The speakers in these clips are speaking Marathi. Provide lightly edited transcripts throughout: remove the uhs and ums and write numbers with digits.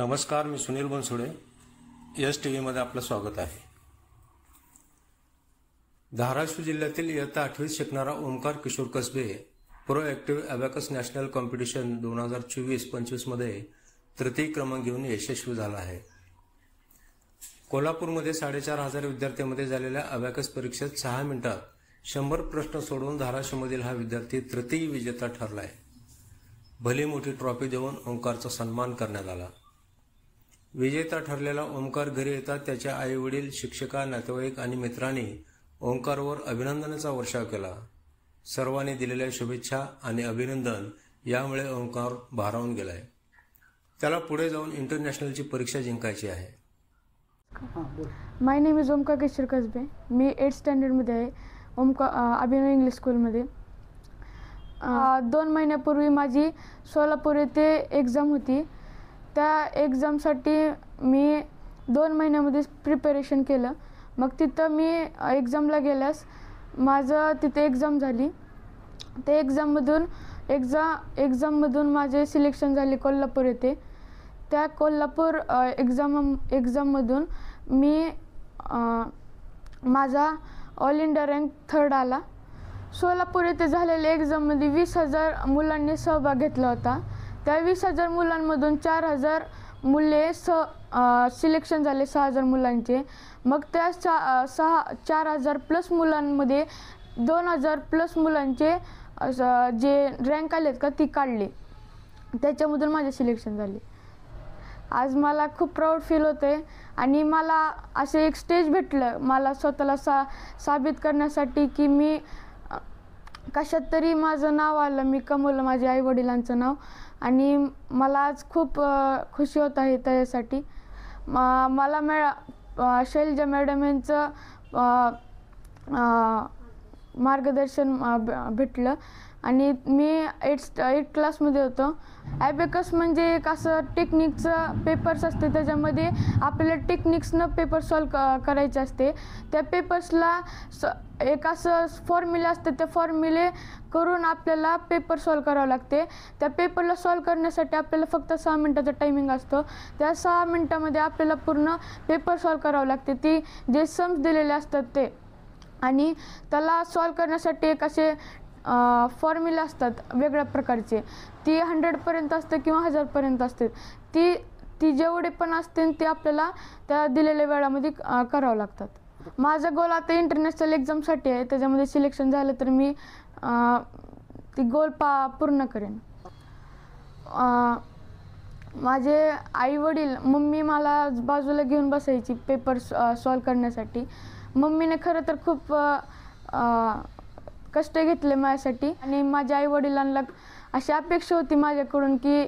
नमस्कार, मी सुनील बनसोडे. यस टी व्हीमध्ये आपलं स्वागत आहे. धाराशिव जिल्ह्यातील इयत्ता 8वीत शिकणारा ओमकार किशोर कसबे प्रोएक्टिव्ह अबॅकस नॅशनल कॉम्पिटिशन 2024-25 मध्ये तृतीय क्रमांक घेऊन यशस्वी झाला आहे. कोल्हापूरमध्ये 4,500 विद्यार्थ्यांमध्ये झालेल्या अबॅकस परीक्षेत 6 मिनिटात 100 प्रश्न सोडवून धाराशिवमधील हा विद्यार्थी तृतीय विजेता ठरला आहे. भली मोठी ट्रॉफी देऊन ओंकारचा सन्मान करण्यात आला. विजेता ठरलेला ओंकार घरी येतात त्याच्या आई वडील, शिक्षका, नातेवाईक आणि मित्रांनी ओंकारवर अभिनंदनाचा वर्षाव केला. सर्वांनी दिलेल्या शुभेच्छा आणि अभिनंदन यामुळे ओंकार भारावून गेलाय. त्याला पुढे जाऊन इंटरनॅशनलची परीक्षा जिंकायची आहे. My name is Omkar Kishor Kasbe. मी 8th स्टँडर्डमध्ये आहे, अभिनव इंग्लिश स्कूलमध्ये. 2 महिन्यापूर्वी माझी सोलापूर येथे एक्झाम होती. त्या एक्झामसाठी मी 2 महिन्यामध्ये प्रिपरेशन केलं. मग तिथं मी एक्झामला गेल्यास माझं तिथे एक्झाम झाली. त्या एक्झाममधून माझे सिलेक्शन झाले कोल्हापूर येथे. त्या कोल्हापूर एक्झाममधून मी माझा ऑल इंडिया रँक 3rd आला. सोलापूर येथे झालेल्या एक्झाममध्ये 20,000 मुलांनी सहभाग घेतला होता. त्या 20,000 मुलांमधून 4,000 मुले सिलेक्शन झाले 6,000 मुलांचे. मग त्या 4,000 प्लस मुलांमध्ये 2,000 प्लस मुलांचे जे रँक आलेत का ती काढले. त्याच्यामधून माझे सिलेक्शन झाले. आज मला खूप प्राऊड फील होते आणि मला असे एक स्टेज भेटलं मला स्वतःला साबित करण्यासाठी की मी कशात तरी माझं नाव आलं, मी कमवलं माझ्या आईवडिलांचं नाव. आणि मला आज खूप खुशी होत आहे त्यासाठी. मला शैलजा मॅडम यांचं मार्गदर्शन भेटलं आणि मी 8th क्लासमध्ये होतो. ॲबॅकस म्हणजे एक असं टेक्निकचं पेपर्स असते, त्याच्यामध्ये आपल्याला टेक्निक्सनं पेपर सॉल्व करायचे असते. त्या पेपर्सला एक असं फॉर्म्युले असते, त्या फॉर्म्युले करून आपल्याला पेपर सॉल्व करावं लागते. त्या पेपरला सॉल्व करण्यासाठी आपल्याला फक्त 6 मिनटाचा टायमिंग असतो. त्या 6 मिनटामध्ये आपल्याला पूर्ण पेपर सॉल्व करावं लागते. ती जे सम्स दिलेले असतात ते, आणि त्याला सॉल्व करण्यासाठी एक असे फॉर्म्युला असतात वेगळ्या प्रकारचे. ती 100पर्यंत असते किंवा 1000पर्यंत असते. ती जेवढे पण असते ते आपल्याला त्या दिलेल्या वेळामध्ये करावं लागतात. माझा गोल आता इंटरनॅशनल एक्झामसाठी आहे. त्याच्यामध्ये सिलेक्शन झालं तर मी ती गोल पूर्ण करेन. माझे आईवडील, मम्मी मला बाजूला घेऊन बसायची पेपर सॉल्व करण्यासाठी. मम्मीने खरं तर खूप कष्ट घेतले माझ्यासाठी. आणि माझ्या आईवडिलांना अशी अपेक्षा होती माझ्याकडून की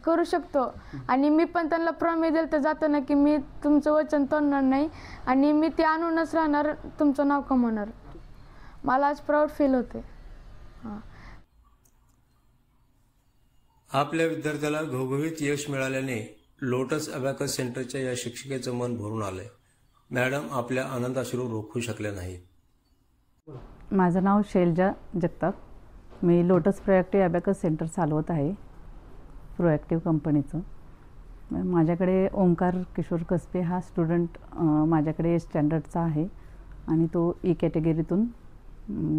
करू शकतो. आणि मी पण त्यांना प्रॉमिस दिलं तर जाताना की मी तुमचं वचन तोडणार नाही आणि मी ते आणूनच राहणार, तुमचं नाव कमवणार. मला आज प्राऊड फील होते. आपल्या विद्यार्थ्याला घवघवीत यश मिळाल्याने लोटस अबॅकस सेंटरच्या या शिक्षिकेचं मन भरून आलंय. मॅडम आपल्या आनंदाश्रू रोखू शकल्या नाहीत. माझं नाव शैलजा जगताप. मी लोटस प्रोएक्टिव्ह अबॅकस सेंटर चालवत आहे, प्रोएक्टिव्ह कंपनीचं. माझ्याकडे ओंकार किशोर कसबे हा स्टुडंट माझ्याकडे 8th स्टँडर्डचा आहे आणि तो ई कॅटेगरीतून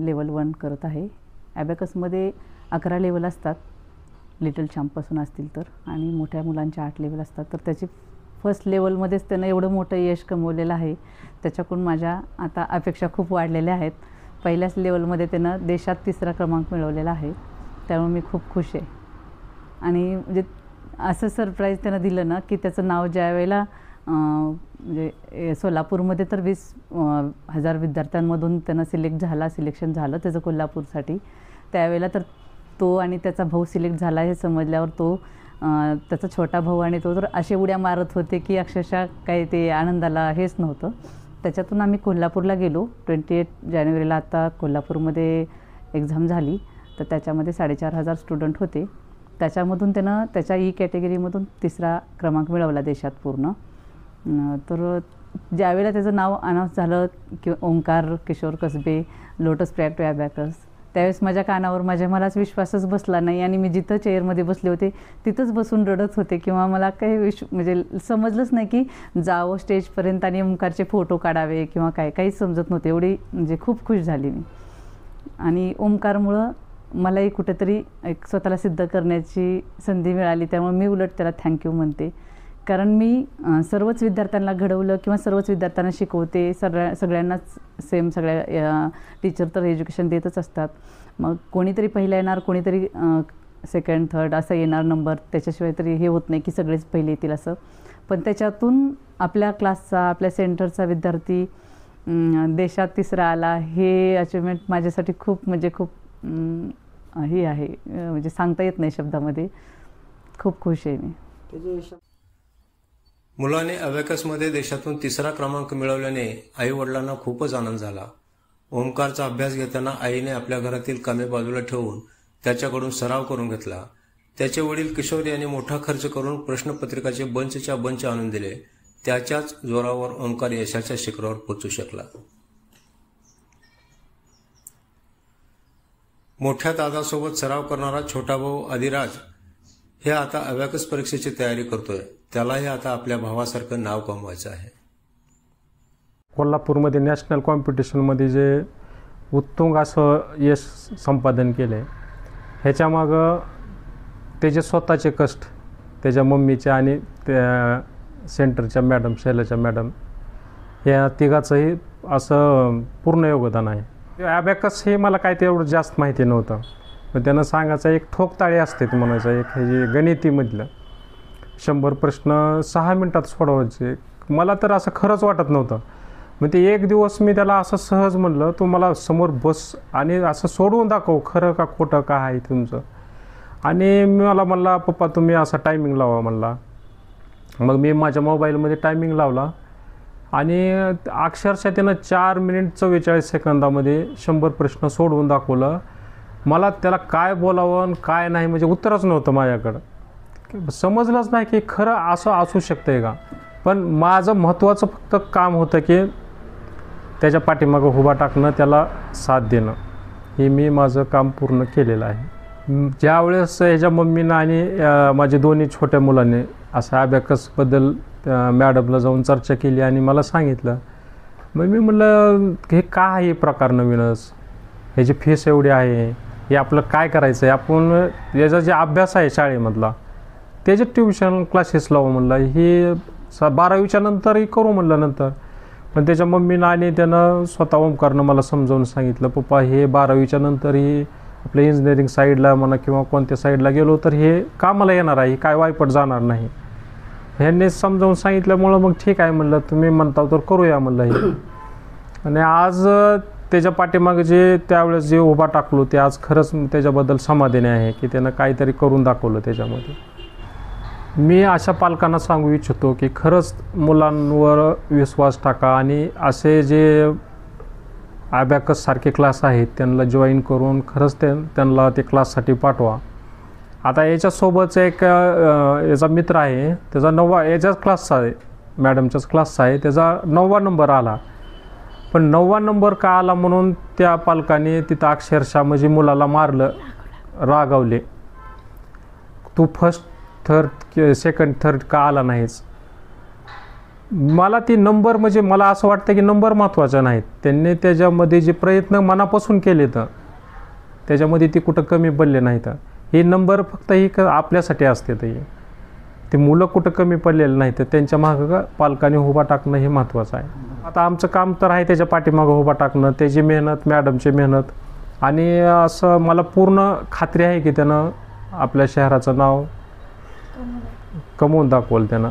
लेवल 1 करत आहे. अबॅकसमध्ये 11 लेवल असतात, लिटल चॅम्पपासून असतील तर, आणि मोठ्या मुलांच्या 8 लेवल असतात. तर त्याची फर्स्ट लेवलमध्येच त्यानं एवढं मोठं यश कमवलेलं आहे. त्याच्याकडून माझ्या आता अपेक्षा खूप वाढलेल्या आहेत. पहिल्याच लेवलमध्ये त्यानं देशात 3रा क्रमांक मिळवलेला आहे. त्यामुळे मी खूप खुश आहे. आणि म्हणजे असं सरप्राईज त्यानं दिलं ना की त्याचं नाव ज्या वेळेला म्हणजे सोलापूरमध्ये तर 20,000 विद्यार्थ्यांमधून त्यानं सिलेक्शन झालं त्याचं कोल्हापूरसाठी. त्यावेळेला तर तो आणि त्याचा भाऊ सिलेक्ट झाला हे समजल्यावर तो त्याचा छोटा भाऊ आणि तो तर असे उड्या मारत होते की अक्षरशः काही ते आनंदाला हेच नव्हतं. त्याच्यातून आम्ही कोल्हापूरला गेलो. 28 जानेवारीला आता कोल्हापूरमध्ये एक्झाम झाली. तर त्याच्यामध्ये 4,500 स्टुडंट होते. त्याच्यामधून त्यानं त्याच्या ई कॅटेगरीमधून 3रा क्रमांक मिळवला देशात पूर्ण. तर ज्यावेळेला त्याचं नाव अनाऊन्स झालं की ओंकार किशोर कसबे लोटस प्रोएक्टिव्ह अबॅकस, त्यावेळेस माझ्या कानावर मलाच विश्वासच बसला नाही आणि मी जिथं चेअरमध्ये बसले होते तिथंच बसून रडत होते किंवा मला काही म्हणजे समजलंच नाही की जावं स्टेजपर्यंत आणि ओंकारचे फोटो काढावे किंवा काहीच समजत नव्हते. एवढी म्हणजे खूप खुश झाली मी. आणि ओंकारमुळं मलाही कुठेतरी एक स्वतःला सिद्ध करण्याची संधी मिळाली. त्यामुळे मी उलट त्याला थँक्यू म्हणते. कारण मी सर्वच विद्यार्थ्यांना घडवलं किंवा सर्वच विद्यार्थ्यांना शिकवते. सगळ्यांनाच सेम सगळ्या टीचर तर एज्युकेशन देतच असतात. मग कोणीतरी पहिला येणार, कोणीतरी सेकंड थर्ड असं येणार नंबर. त्याच्याशिवाय तरी हे होत नाही की सगळेच पहिले येतील असं. पण त्याच्यातून आपल्या क्लासचा, आपल्या सेंटरचा विद्यार्थी देशात तिसरा आला, हे अचिव्हमेंट माझ्यासाठी खूप म्हणजे खूप हे आहे, म्हणजे सांगता येत नाही शब्दामध्ये. खूप खुश आहे मी. मुलाने अबॅकसमध्ये देशातून 3रा क्रमांक मिळवल्याने आई वडिलांना खूपच आनंद झाला. ओंकारचा अभ्यास घेताना आईने आपल्या घरातील कामे बाजूला ठेवून त्याच्याकडून सराव करून घेतला. त्याचे वडील किशोर यांनी मोठा खर्च करून प्रश्नपत्रिकाचे बंचच्या बंच आणून दिले. त्याच्याच जोरावर ओंकार यशाच्या शिखरावर पोहोचू शकला. मोठ्या दादासोबत सराव करणारा छोटा भाऊ आदिराज हे आता अबॅकस परीक्षेची तयारी करतोय. त्यालाही आता आपल्या भावासारखं नाव कमवायचं आहे. कोल्हापूरमध्ये नॅशनल कॉम्पिटिशनमध्ये जे उत्तुंग असं यश संपादन केलं आहे, ह्याच्यामागं त्याचे स्वतःचे कष्ट, त्याच्या मम्मीचे आणि त्या सेंटरच्या मॅडम, शैलाच्या मॅडम, या तिघाचंही असं पूर्ण योगदान आहे. अबॅकस हे मला काय तेवढं जास्त माहिती नव्हतं. पण त्यानं सांगायचं एक ठोकताळे असते ते म्हणायचं, एक हे जे गणितीमधलं 100 प्रश्न 6 मिनिटात सोडवायचे. मला तर असं खरंच वाटत नव्हतं. मग ते एक दिवस मी त्याला असं सहज म्हणलं, तू मला समोर बस आणि असं सोडवून दाखव, खरं का खोटं का आहे तुमचं. आणि मला म्हणला, पप्पा तुम्ही असा टायमिंग लावा म्हणला. मग मी माझ्या मोबाईलमध्ये टायमिंग लावला आणि अक्षरशः त्यानं 4 मिनिट 44 सेकंदामध्ये 100 प्रश्न सोडवून दाखवलं. मला त्याला काय बोलावं आणि काय नाही म्हणजे उत्तरच नव्हतं माझ्याकडं. समजलंच नाही की खरं असं असू शकतं का. पण माझं महत्त्वाचं फक्त काम होतं की त्याच्या पाठीमागं उभा टाकणं, त्याला साथ देणं. हे मी माझं काम पूर्ण केलेलं आहे. ज्यावेळेस ह्याच्या मम्मीनं आणि माझ्या दोन्ही छोट्या मुलांनी असं अबॅकसबद्दल मॅडमला जाऊन चर्चा केली आणि मला सांगितलं, मग मी म्हटलं हे का आहे प्रकार नवीनच, ह्याची फीस एवढी आहे, हे आपलं काय करायचं आहे, आपण याचा जे अभ्यास आहे शाळेमधला त्याचे ट्युशन क्लासेस लावू म्हणलं, हे 12वीच्या नंतरही करू म्हणलं नंतर. पण त्याच्या मम्मीनं आणि त्यानं स्वतः ओंकारनं मला समजावून सांगितलं, पप्पा हे 12वीच्या नंतरही आपल्या इंजिनिअरिंग साईडला म्हणा किंवा कोणत्या साईडला गेलो तर हे कामाला येणार आहे, काय वायपट जाणार नाही. ह्यांनी समजावून सांगितल्यामुळं मग ठीक आहे म्हणलं, तुम्ही म्हणता तर करूया म्हणलं हे. आणि आज त्याच्या पाठीमागे जे त्यावेळेस जे उभा टाकलो ते आज खरंच त्याच्याबद्दल समाधानी आहे की त्यानं काहीतरी करून दाखवलं त्याच्यामध्ये. मी अशा पालकांना सांगू इच्छितो की खरंच मुलांवर विश्वास टाका आणि असे जे अबॅकससारखे क्लास आहेत त्यांना जॉईन करून खरंच त्यांना ते क्लाससाठी पाठवा. आता याच्यासोबतच एक याचा मित्र आहे, त्याचा 9वा याच्याच क्लासचा आहे, मॅडमच्याच क्लासचा आहे, त्याचा 9वा नंबर आला. पण 9वा नंबर का आला म्हणून त्या पालकाने तिथं अक्षरशः म्हणजे मुलाला मारलं, रागावले, तू फर्स्ट थर्ड सेकंड थर्ड का आला नाहीस. मला ती नंबर म्हणजे मला असं वाटतं की नंबर महत्त्वाचा नाहीत. त्यांनी त्याच्यामध्ये जे प्रयत्न मनापासून केले तर त्याच्यामध्ये ती कुठं कमी पडले नाहीत. हे नंबर फक्त ही आपल्यासाठी असते, ते मुलं कुठं कमी पडलेलं नाही तर त्यांच्या मागं पालकांनी उभा टाकणं हे महत्त्वाचं आहे. आता आमचं काम तर आहे त्याच्या पाठीमागं उभा टाकणं, त्याची मेहनत, मॅडमची मेहनत. आणि असं मला पूर्ण खात्री आहे की त्यानं आपल्या शहराचं नाव कमवून दाखवलं त्यानं.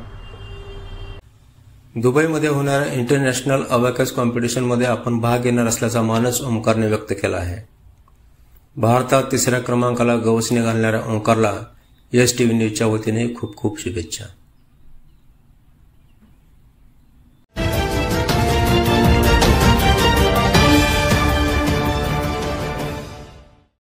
दुबईमध्ये होणाऱ्या इंटरनॅशनल अबॅकस कॉम्पिटिशनमध्ये आपण भाग घेणार असल्याचा मानस ओंकारने व्यक्त केला आहे. भारतात 3ऱ्या क्रमांकाला गवसणी घालणाऱ्या ओंकारला YesTV न्यूजच्या वतीने खूप खूप शुभेच्छा.